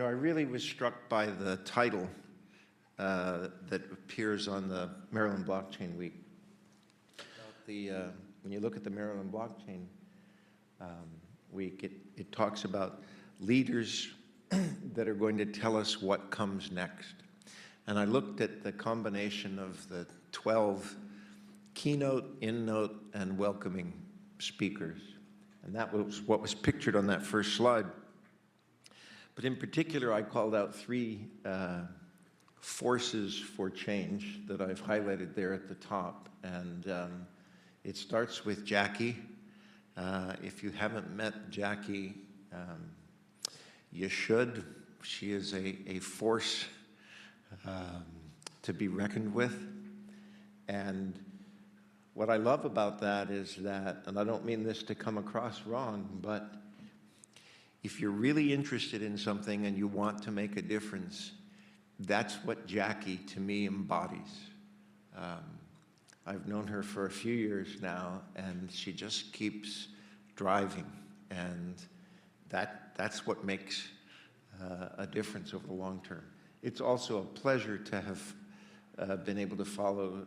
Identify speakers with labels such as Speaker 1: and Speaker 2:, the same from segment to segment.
Speaker 1: I really was struck by the title that appears on the Maryland Blockchain Week. When you look at the Maryland Blockchain Week, it talks about leaders that are going to tell us what comes next. And I looked at the combination of the 12 keynote, in-note, and welcoming speakers. And that was what was pictured on that first slide. But in particular, I called out three forces for change that I've highlighted there at the top. And it starts with Jackie. If you haven't met Jackie, you should. She is a force to be reckoned with. And what I love about that is that, and I don't mean this to come across wrong, but if you're really interested in something and you want to make a difference, that's what Jackie, to me, embodies. I've known her for a few years now, and she just keeps driving, and that's what makes a difference over the long term. It's also a pleasure to have been able to follow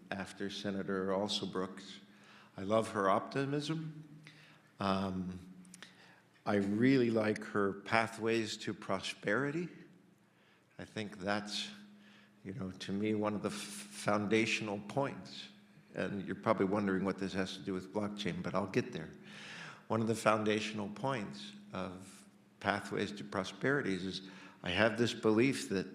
Speaker 1: after Senator Alsobrooks. I love her optimism. I really like her pathways to prosperity. I think that's, to me, one of the foundational points. And you're probably wondering what this has to do with blockchain, but I'll get there. One of the foundational points of pathways to prosperity is I have this belief that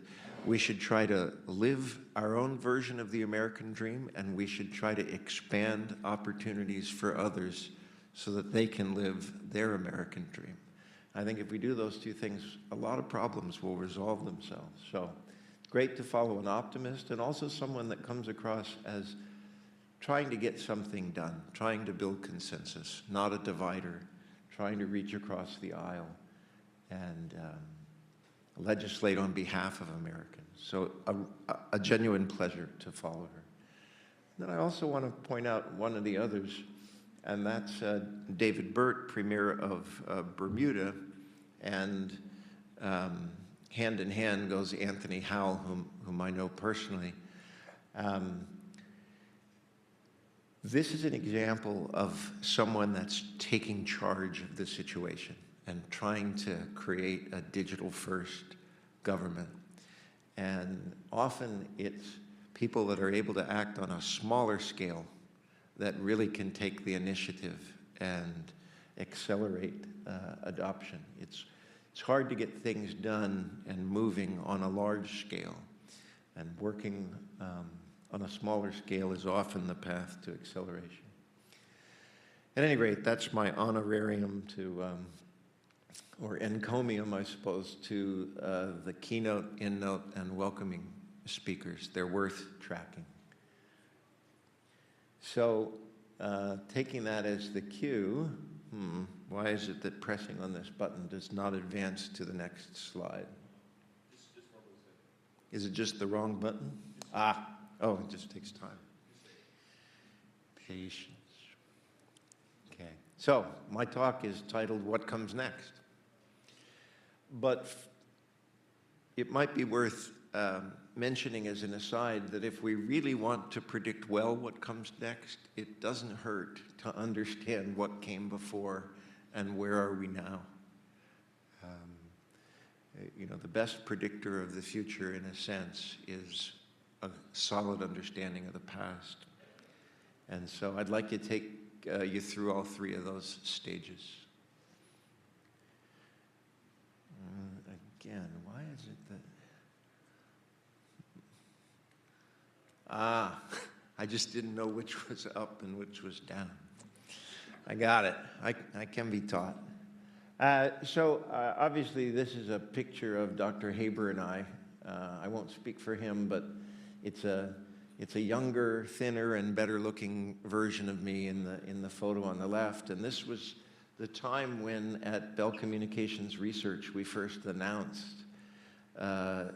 Speaker 1: we should try to live our own version of the American dream, and we should try to expand opportunities for others so that they can live their American dream. I think if we do those two things, a lot of problems will resolve themselves. So great to follow an optimist, and also someone that comes across as trying to get something done, trying to build consensus, not a divider, trying to reach across the aisle and legislate on behalf of Americans. So a genuine pleasure to follow her. Then I also want to point out one of the others, and that's David Burt, Premier of Bermuda, and hand in hand goes Anthony Howell, whom I know personally. This is an example of someone that's taking charge of the situation and trying to create a digital-first government. And often it's people that are able to act on a smaller scale that really can take the initiative and accelerate adoption. It's hard to get things done and moving on a large scale, and working on a smaller scale is often the path to acceleration. At any rate, that's my honorarium to, or encomium, I suppose, to the keynote, in-note, and welcoming speakers. They're worth tracking. So, taking that as the cue, why is it that pressing on this button does not advance to the next slide? Is it just the wrong button? Oh, it just takes time. Patience. Okay. So, my talk is titled, What Comes Next? But it might be worth mentioning as an aside that if we really want to predict well what comes next, it doesn't hurt to understand what came before and where are we now. The best predictor of the future, in a sense, is a solid understanding of the past. And so I'd like to take you through all three of those stages. Again, why is it that... I just didn't know which was up and which was down. I got it. I can be taught. Obviously, this is a picture of Dr. Haber and I. I won't speak for him, but it's a younger, thinner, and better-looking version of me in the photo on the left. And this was the time when, at Bell Communications Research, we first announced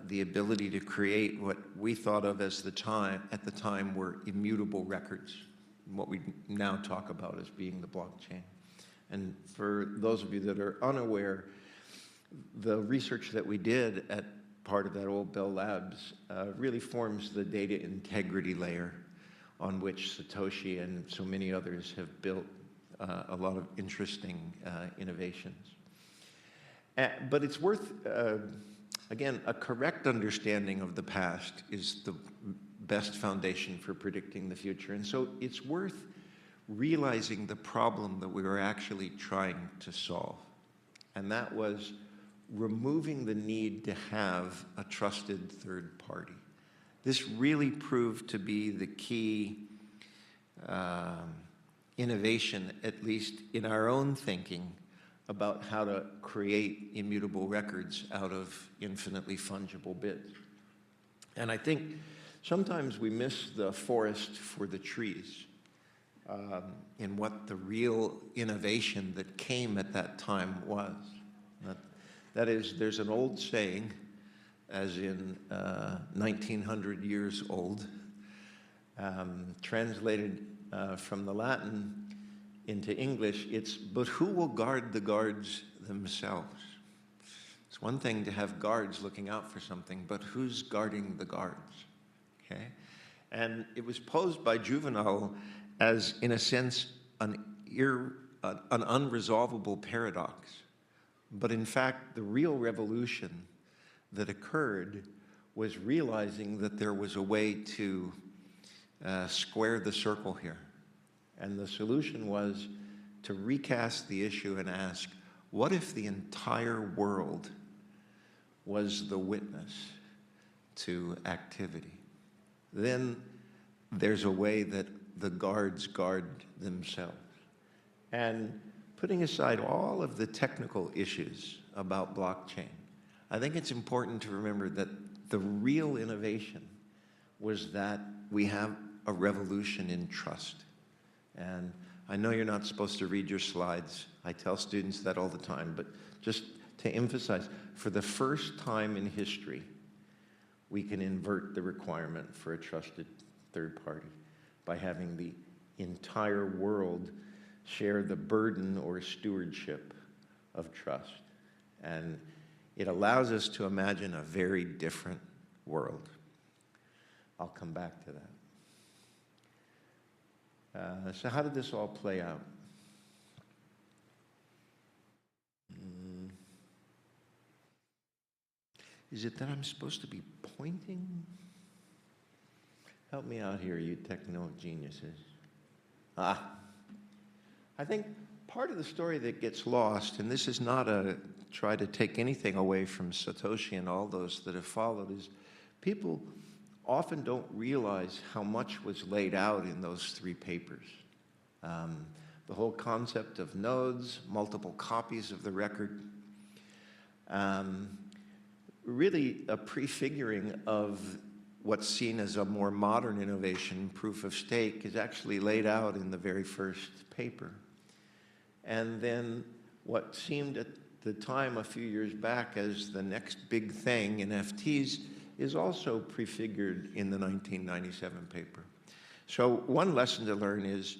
Speaker 1: the ability to create what we thought of as at the time were immutable records, what we now talk about as being the blockchain. And for those of you that are unaware, the research that we did at part of that old Bell Labs really forms the data integrity layer on which Satoshi and so many others have built a lot of interesting innovations. But it's worth, again, a correct understanding of the past is the best foundation for predicting the future. And so it's worth realizing the problem that we were actually trying to solve. And that was removing the need to have a trusted third party. This really proved to be the key innovation, at least in our own thinking, about how to create immutable records out of infinitely fungible bits. And I think sometimes we miss the forest for the trees in what the real innovation that came at that time was. That is, there's an old saying, as in 1900 years old, translated from the Latin into English, it's, but who will guard the guards themselves? It's one thing to have guards looking out for something, but who's guarding the guards? Okay? And it was posed by Juvenal as, in a sense, an unresolvable paradox. But in fact, the real revolution that occurred was realizing that there was a way to square the circle here. And the solution was to recast the issue and ask, what if the entire world was the witness to activity? Then there's a way that the guards guard themselves. And putting aside all of the technical issues about blockchain, I think it's important to remember that the real innovation was that we have a revolution in trust. And I know you're not supposed to read your slides. I tell students that all the time, but just to emphasize, for the first time in history, we can invert the requirement for a trusted third party by having the entire world share the burden or stewardship of trust. And it allows us to imagine a very different world. I'll come back to that. So how did this all play out? Is it that I'm supposed to be pointing? Help me out here, you techno geniuses. I think part of the story that gets lost, and this is not a try to take anything away from Satoshi and all those that have followed, is people often don't realize how much was laid out in those 3 papers. The whole concept of nodes, multiple copies of the record, really a prefiguring of what's seen as a more modern innovation, proof of stake, is actually laid out in the very first paper. And then what seemed at the time a few years back as the next big thing, NFTs, is also prefigured in the 1997 paper. So one lesson to learn is,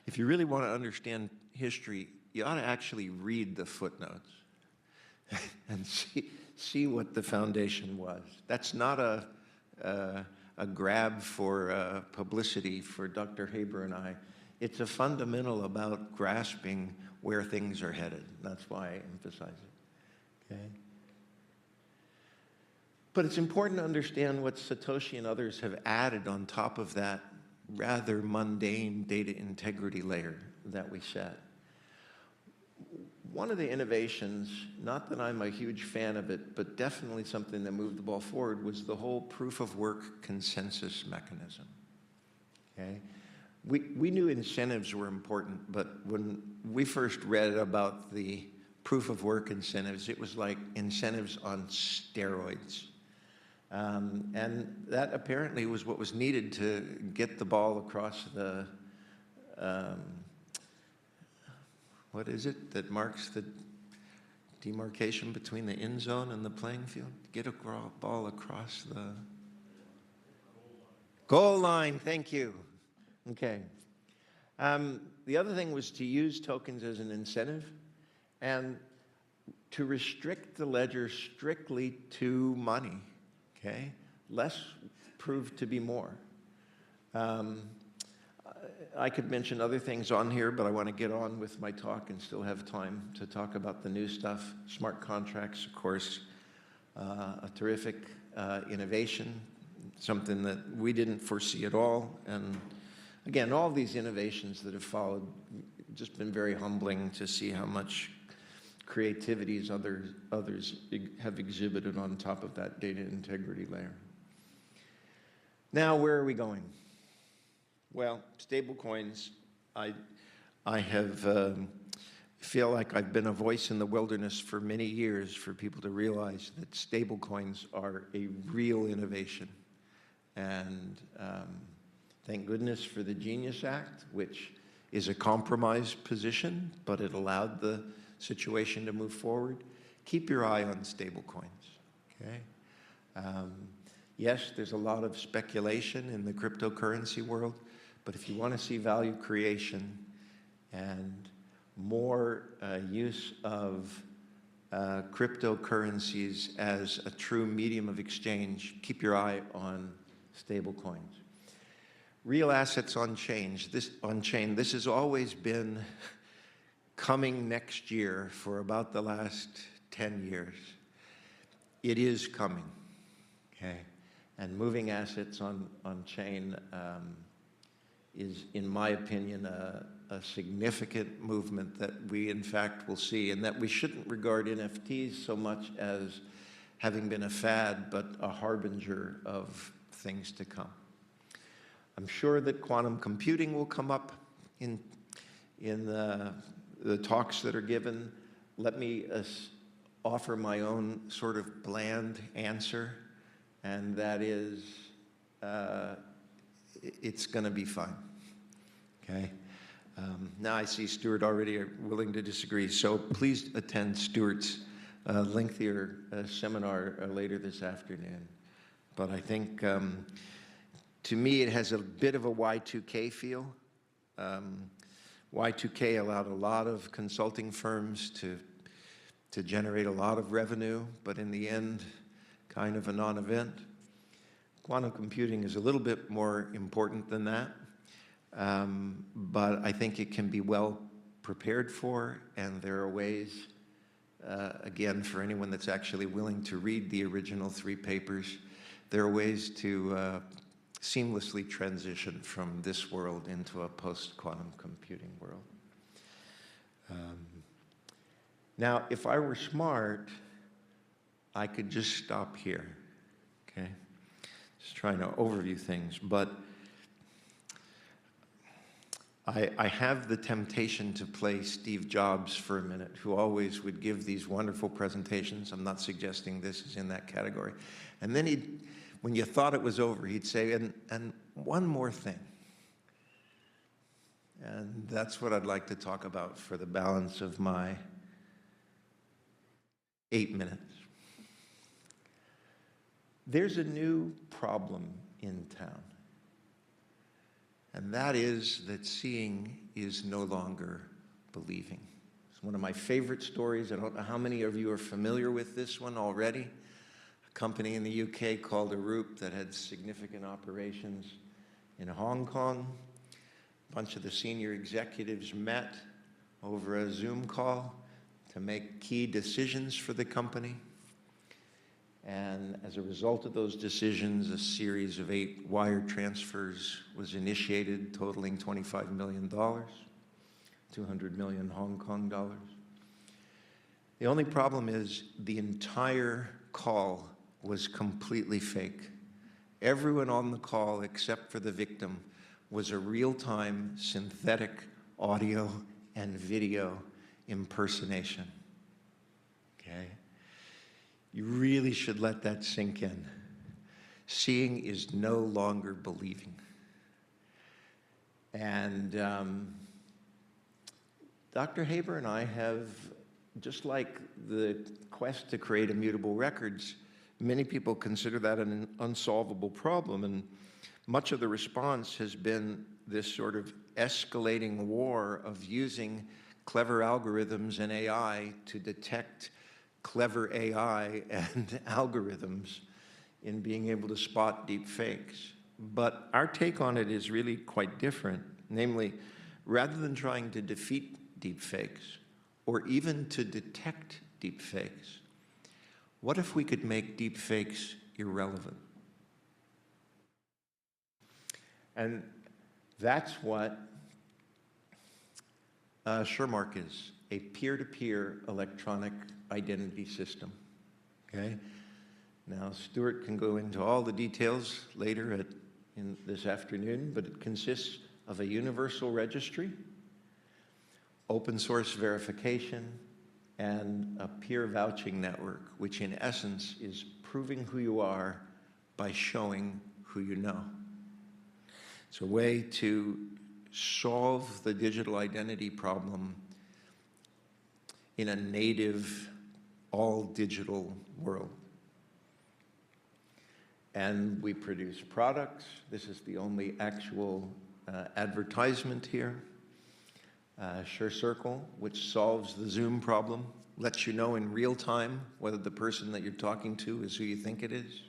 Speaker 1: if you really want to understand history, you ought to actually read the footnotes and see what the foundation was. That's not a grab for publicity for Dr. Haber and I. It's a fundamental about grasping where things are headed. That's why I emphasize it. Okay? But it's important to understand what Satoshi and others have added on top of that rather mundane data integrity layer that we set. One of the innovations, not that I'm a huge fan of it, but definitely something that moved the ball forward, was the whole proof of work consensus mechanism. Okay? We knew incentives were important, but when we first read about the proof of work incentives, it was like incentives on steroids. And that apparently was what was needed to get the ball across the, what is it that marks the demarcation between the end zone and the playing field? Get a ball across the goal line. Thank you. Okay. The other thing was to use tokens as an incentive. And to restrict the ledger strictly to money, okay? Less proved to be more. I could mention other things on here, but I want to get on with my talk and still have time to talk about the new stuff. Smart contracts, of course, a terrific innovation, something that we didn't foresee at all. And again, all these innovations that have followed, just been very humbling to see how much creativity others have exhibited on top of that data integrity layer. Now, where are we going? Well, stablecoins, I feel like I've been a voice in the wilderness for many years for people to realize that stablecoins are a real innovation. And thank goodness for the Genius Act, which is a compromise position, but it allowed the situation to move forward. Keep your eye on stablecoins, okay? Yes, there's a lot of speculation in the cryptocurrency world, but if you want to see value creation and more use of cryptocurrencies as a true medium of exchange, keep your eye on stablecoins. Real assets on chain. This has always been coming next year for about the last 10 years. It is coming, okay? And moving assets on chain is, in my opinion, a significant movement that we, in fact, will see, and that we shouldn't regard NFTs so much as having been a fad, but a harbinger of things to come. I'm sure that quantum computing will come up in the talks that are given. Let me offer my own sort of bland answer, and that is, it's going to be fun, okay? Now I see Stuart already are willing to disagree, so please attend Stuart's lengthier seminar later this afternoon. But I think, to me, it has a bit of a Y2K feel. Y2K allowed a lot of consulting firms to generate a lot of revenue, but in the end, kind of a non-event. Quantum computing is a little bit more important than that, but I think it can be well prepared for, and there are ways, again, for anyone that's actually willing to read the original 3 papers, there are ways to seamlessly transition from this world into a post-quantum computing world. Now, if I were smart, I could just stop here, okay? Just trying to overview things, but I have the temptation to play Steve Jobs for a minute, who always would give these wonderful presentations. I'm not suggesting this is in that category. And then when you thought it was over, he'd say, and one more thing. And that's what I'd like to talk about for the balance of my 8 minutes. There's a new problem in town, and that is that seeing is no longer believing. It's one of my favorite stories. I don't know how many of you are familiar with this one already. A company in the UK called Arup that had significant operations in Hong Kong. A bunch of the senior executives met over a Zoom call to make key decisions for the company. And as a result of those decisions, a series of 8 wire transfers was initiated, totaling $25 million, 200 million Hong Kong dollars. The only problem is the entire call was completely fake. Everyone on the call, except for the victim, was a real-time synthetic audio and video impersonation, okay? You really should let that sink in. Seeing is no longer believing. And Dr. Haber and I have, just like the quest to create immutable records, many people consider that an unsolvable problem, and much of the response has been this sort of escalating war of using clever algorithms and AI to detect clever AI and algorithms in being able to spot deep fakes. But our take on it is really quite different. Namely, rather than trying to defeat deep fakes or even to detect deep fakes, what if we could make deep fakes irrelevant? And that's what Suremark is, a peer-to-peer electronic identity system, okay? Now, Stuart can go into all the details later this afternoon, but it consists of a universal registry, open source verification, and a peer vouching network, which in essence is proving who you are by showing who you know. It's a way to solve the digital identity problem in a native, all-digital world. And we produce products. This is the only actual advertisement here. SureCircle, which solves the Zoom problem, lets you know in real time whether the person that you're talking to is who you think it is.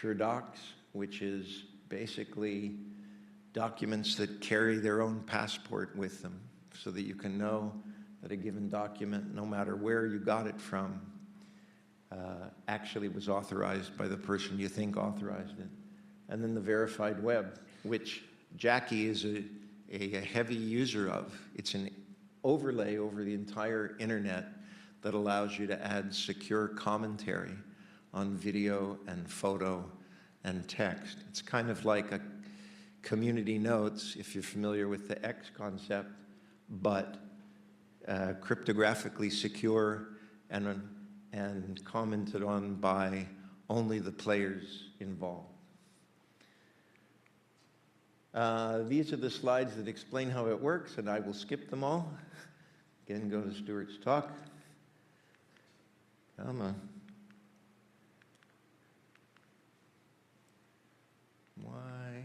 Speaker 1: SureDocs, which is basically documents that carry their own passport with them so that you can know that a given document, no matter where you got it from, actually was authorized by the person you think authorized it. And then the verified web, which Jackie is a heavy user of. It's an overlay over the entire internet that allows you to add secure commentary on video and photo and text. It's kind of like a community notes, if you're familiar with the X concept, but cryptographically secure and commented on by only the players involved. These are the slides that explain how it works, and I will skip them all. Again, go to Stuart's talk. Come on. Why?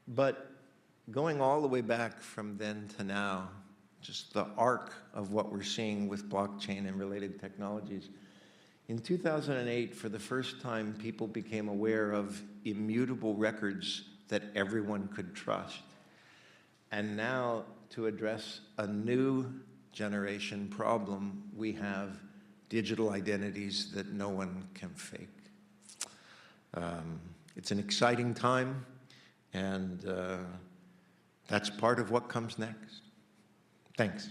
Speaker 1: But going all the way back from then to now, just the arc of what we're seeing with blockchain and related technologies. In 2008, for the first time, people became aware of immutable records that everyone could trust. And now, to address a new generation problem, we have digital identities that no one can fake. It's an exciting time, and that's part of what comes next. Thanks.